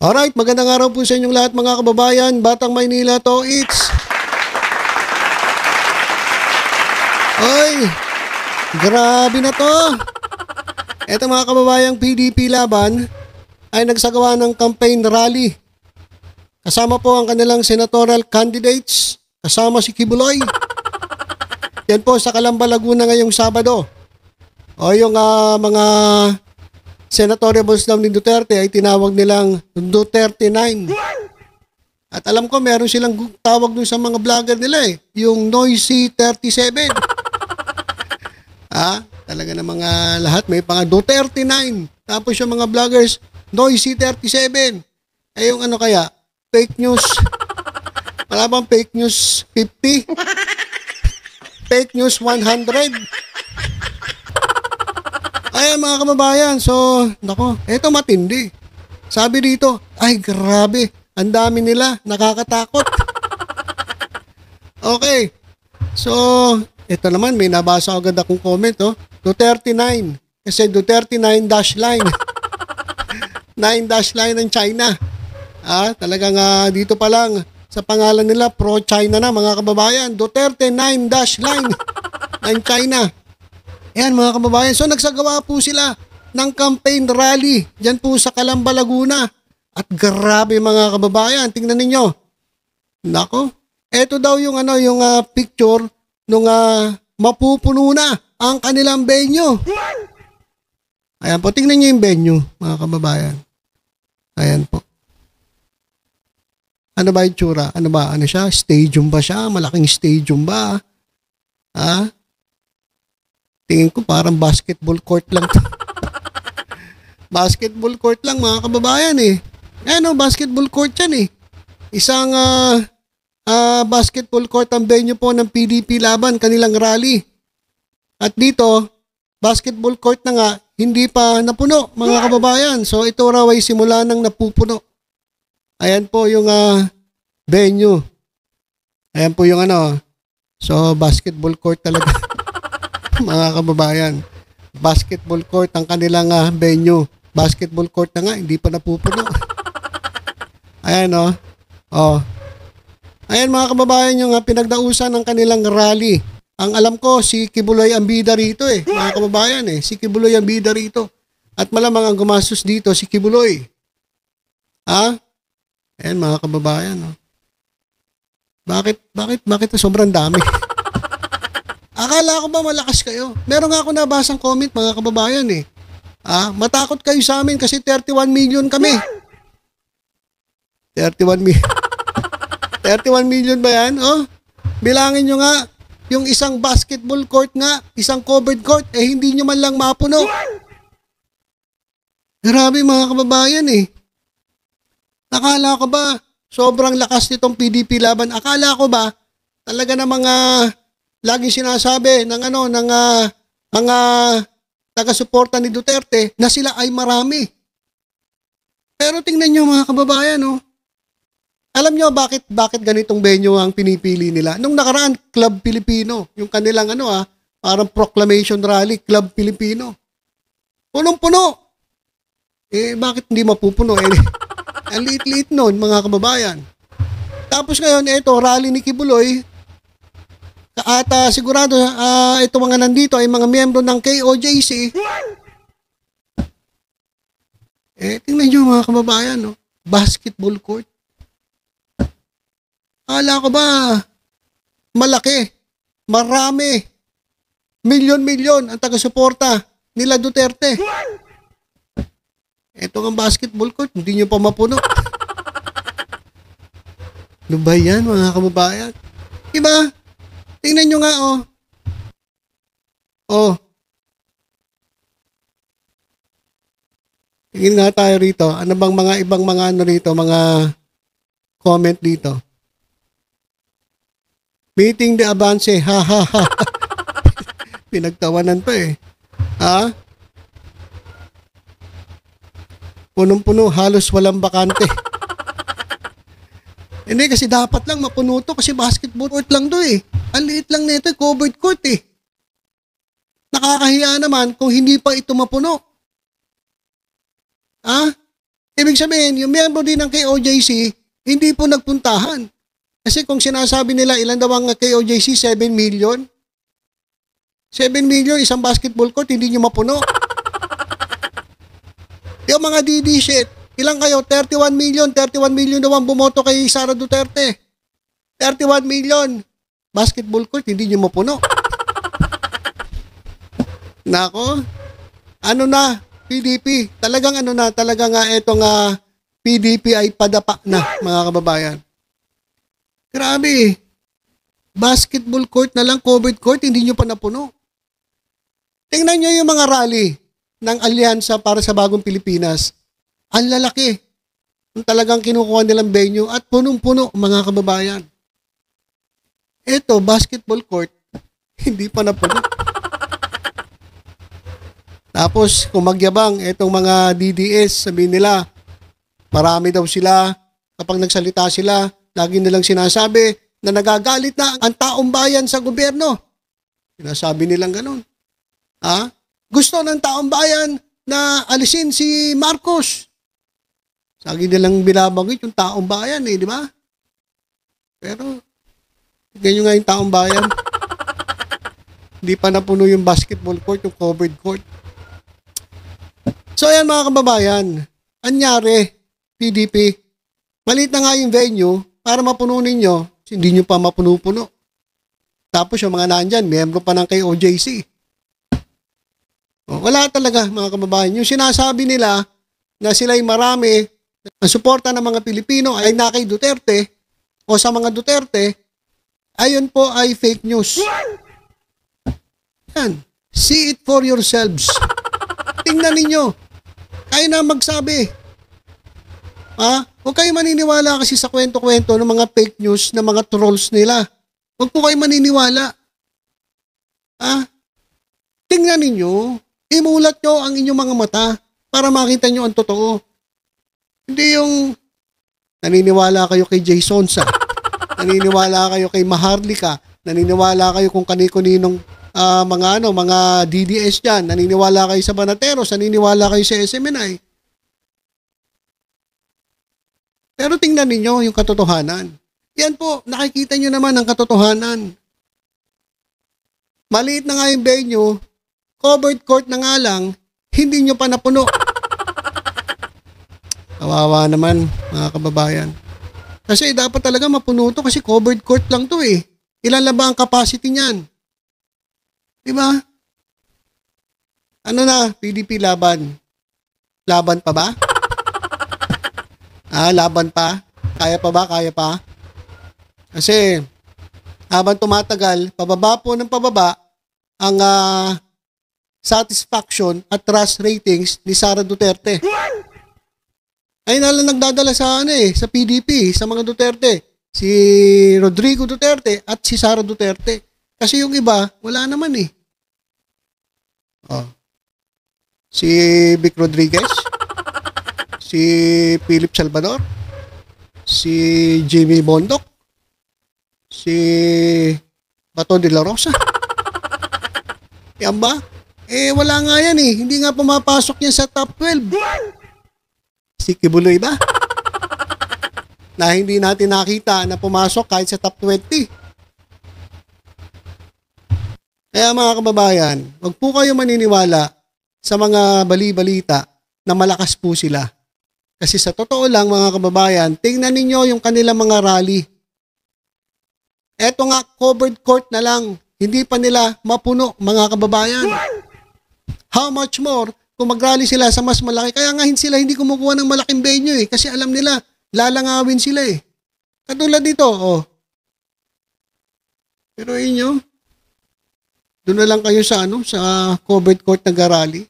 Alright, magandang araw po sa inyong lahat mga kababayan. Batang Maynila to, Oy, grabe na to. Eto mga kababayang PDP Laban ay nagsagawa ng campaign rally. Kasama po ang kanilang senatorial candidates, kasama si Kibuloy. Yan po sa Calamba, Laguna ngayong Sabado. O yung mga senatoriables daw ni Duterte ay tinawag nilang Duterte 9. At alam ko meron silang tawag dun sa mga vlogger nila yung Noisy 37. Talaga na mga lahat may pang Duterte 9. Tapos yung mga vloggers, Noisy 37. Yung ano kaya? Fake news. Wala bang fake news 50? Fake news 100? Ayan mga kababayan, so, nako, eto matindi. Sabi dito, ay grabe, ang dami nila, nakakatakot. Okay, so, ito naman, may nabasa agad akong comment, Duterte 9, kasi Duterte 9 dash line. 9 dash line ng China. Talagang dito pa lang, sa pangalan nila, pro-China na mga kababayan. Duterte 9 dash line ng China. Ayan mga kababayan, so nagsagawa po sila ng campaign rally dyan po sa Calamba, Laguna. At grabe mga kababayan, tingnan ninyo. Nako, eto daw yung picture nung mapupuno na ang kanilang venue. Ayan po, tingnan nyo yung venue mga kababayan. Ayan po. Ano ba yung tsura? Ano ba? Ano siya? Stadium ba siya? Malaking stadium ba? Tingin ko parang basketball court lang to. Basketball court lang mga kababayan basketball court yan Isang basketball court ang venue po ng PDP Laban, kanilang rally. At dito, basketball court na nga, hindi pa napuno mga kababayan. So ito raw ay simula nang napupuno. Ayan po yung venue. Ayan po yung So basketball court talaga. Mga kababayan, basketball court ang kanilang venue. Basketball court na nga, hindi pa napupuno. Ayan Ayan mga kababayan yung pinagdausan ng kanilang rally. Ang alam ko, si Kibuloy ang bida rito mga kababayan Si Kibuloy ang bida rito. At malamang ang gumastos dito, si Kibuloy. Ayan mga kababayan Bakit sobrang dami? Akala ko ba malakas kayo? Meron nga ako nabasang comment mga kababayan matakot kayo sa amin kasi 31 million kami. 31 million. 31 million ba yan? Bilangin nyo nga, yung isang basketball court nga, isang covered court, hindi nyo man lang mapuno. Grabe mga kababayan Akala ko ba, sobrang lakas nitong PDP Laban? Akala ko ba, talaga na mga laging sinasabi ng mga taga-suporta ni Duterte na sila ay marami. Pero tingnan nyo mga kababayan Alam nyo bakit ganitong venue ang pinipili nila? Nung nakaraan, Club Pilipino, yung kanilang parang proclamation rally, Club Pilipino. Punong-puno. Bakit hindi mapupuno? Ang liit-liit nun mga kababayan. Tapos ngayon, ito, rally ni Kibuloy. At sigurado ito mga nandito ay mga miyembro ng KOJC. Tingnan nyo mga kababayan basketball court. Akala ko ba malaki, marami, milyon-milyon ang taga-suporta nila Duterte. Ito ang basketball court, hindi nyo pa mapuno. Ano ba yan mga kababayan? Diba? Tingnan nyo nga Tingin nga tayo rito. Ano bang mga ibang mga rito, mga comment dito? Meeting the Avance, ha ha ha. Pinagtawanan pa Punong-puno, halos walang bakante. Hindi kasi dapat lang mapuno to kasi basketball court lang to Ang liit lang nito, covered court Nakakahiya naman kung hindi pa ito mapuno. Ibig sabihin, yung miyembro din ng KOJC, hindi po nagpuntahan. Kasi kung sinasabi nila ilan daw ang KOJC, 7 million. 7 million, isang basketball court, hindi nyo mapuno. Yung mga DD shit, ilang kayo? 31 million daw ang bumoto kay Sara Duterte. 31 million. Basketball court, hindi nyo mapuno. Nako, ano na, PDP, talagang itong PDP ay padapa na, mga kababayan. Grabe, basketball court na lang, covered court, hindi nyo pa napuno. Tingnan nyo yung mga rally ng Alyansa para sa Bagong Pilipinas. Ang lalaki. Kung talagang kinukuha nilang venue at punong-puno, mga kababayan. Ito, basketball court, hindi pa napuno. Tapos, kung magyabang, itong mga DDS, sabihin nila, marami daw sila, kapag nagsalita sila, lagi nilang sinasabi na nagagalit na ang taong bayan sa gobyerno. Sinasabi nilang ganun. Gusto ng taong bayan na alisin si Marcos. Lagi nilang binabanggit yung taong bayan di ba? Pero, ganyan nga yung taong bayan. Hindi pa napuno yung basketball court, yung covered court. So ayan mga kababayan, anyari, PDP, maliit na nga yung venue para mapuno ninyo, hindi nyo pa mapuno-puno. Tapos yung mga nandyan, miyembro pa ng KOJC. Wala talaga mga kababayan. Yung sinasabi nila na sila'y marami, ang suporta ng mga Pilipino ay na kay Duterte o sa mga Duterte, ayon po ay fake news. Yan. See it for yourselves. Tingnan ninyo. Kayo na magsabi. Huwag kayo maniniwala kasi sa kwento-kwento ng mga fake news ng mga trolls nila. Huwag po kayo maniniwala. Tingnan ninyo. Imulat nyo ang inyong mga mata para makita nyo ang totoo. Hindi yung naniniwala kayo kay Jason Sa. Naniniwala kayo kay Maharlika. Naniniwala kayo kung kanino-ninong mga DDS dyan, naniniwala kayo sa Banateros, naniniwala kayo sa SMNI. Pero tingnan ninyo yung katotohanan. Yan po, nakikita nyo naman ang katotohanan. Maliit na nga yung venue, covered court na nga lang, hindi nyo pa napuno. Kawawa naman, mga kababayan. Kasi dapat talaga mapuno to kasi covered court lang to Ilan lang ba ang capacity niyan? Diba? Ano na, PDP laban? Laban pa ba? Laban pa? Kaya pa ba? Kaya pa? Kasi, habang tumatagal, pababa po ng pababa ang satisfaction at trust ratings ni Sara Duterte. Ay nalang nagdadala sa sa PDP, sa mga Duterte. Si Rodrigo Duterte at si Sara Duterte. Kasi yung iba, wala naman Si Vic Rodriguez, si Philip Salvador, si Jimmy Bondoc, si Bato de la Rosa. Yan ba? Wala nga yan Hindi nga pumapasok yan sa top 12. Si Kibuloy ba? Na hindi natin nakita na pumasok kahit sa top 20. Kaya mga kababayan, wag po kayo maniniwala sa mga bali-balita na malakas po sila. Kasi sa totoo lang mga kababayan, tingnan ninyo yung kanilang mga rally. Eto nga, covered court na lang. Hindi pa nila mapuno mga kababayan. How much more kung mag-rally sila sa mas malaki? Kaya nga hindi kumukuha ng malaking venue kasi alam nila, lalangawin sila Katulad dito, Pero inyo, doon na lang kayo sa sa covered court na garali.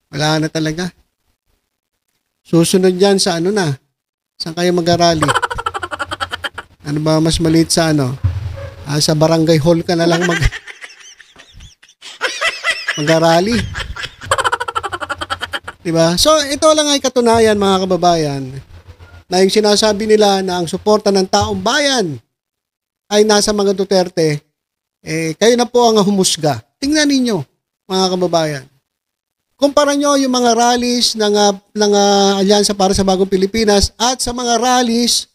Wala na talaga. Susunod yan sa saan kayo mag-arali? Ano ba mas maliit sa sa barangay hall ka na lang mag-arali. Diba? So, ito lang ay katunayan mga kababayan na yung sinasabi nila na ang suporta ng taong bayan ay nasa mga Duterte, kayo na po ang humusga. Tingnan ninyo, mga kababayan. kumpara nyo yung mga rallies ng Alyansa para sa Bagong Pilipinas at sa mga rallies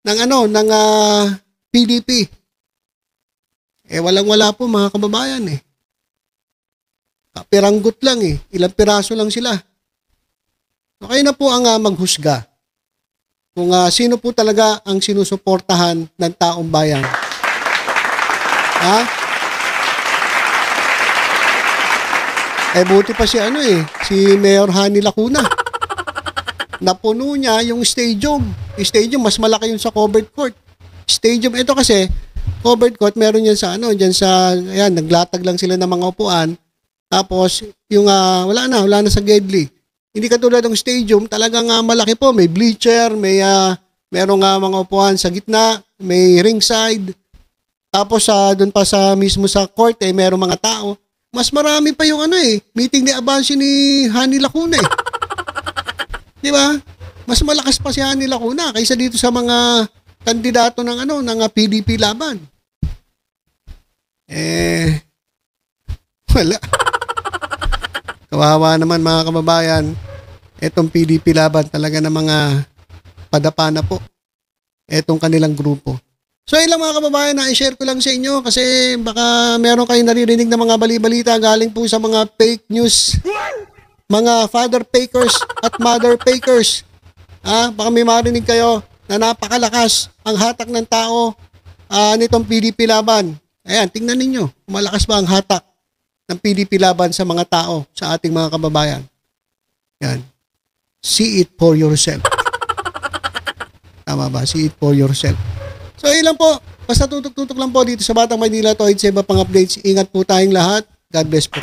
ng PDP. Walang-wala po mga kababayan eh. Piranggot lang eh. Ilang piraso lang sila. So, kayo na po ang maghusga kung sino po talaga ang sinusuportahan ng taong bayan. Ha? Buti pa si Mayor Hani Lacuna. Napuno niya yung stadium. Stadium, mas malaki yung sa covered court. Stadium, ito kasi, covered court, meron yan sa ayan, naglatag lang sila ng mga upuan. Tapos, yung, wala na sa Gedli. Hindi katulad ng stadium, talagang malaki po. May bleacher, merong mga upuan sa gitna, may ringside. Tapos, doon pa mismo sa court, merong mga tao. Mas marami pa yung meeting ni Abansi ni Hani Lacuna eh. Di ba? Mas malakas pa si Hani Lacuna kaysa dito sa mga kandidato ng PDP laban. Wala. Kawawa naman mga kababayan. Etong PDP laban talaga ng mga padapa na po. Etong kanilang grupo. So ilang mga kababayan na i-share ko lang sa inyo kasi baka meron kayong naririnig na mga bali-balita galing po sa mga fake news. Mga father fakers at mother fakers. Baka may marinig kayo na napakalakas ang hatak ng tao nitong PDP laban. Ayan, tingnan ninyo. Malakas ba ang hatak ng PDP laban sa mga tao, sa ating mga kababayan? Yan. See it for yourself. Tama ba? See it for yourself. So, ilan po. Basta tutok-tutok lang po dito sa Batang Maynila. Sa iba pang updates. Ingat po tayong lahat. God bless po.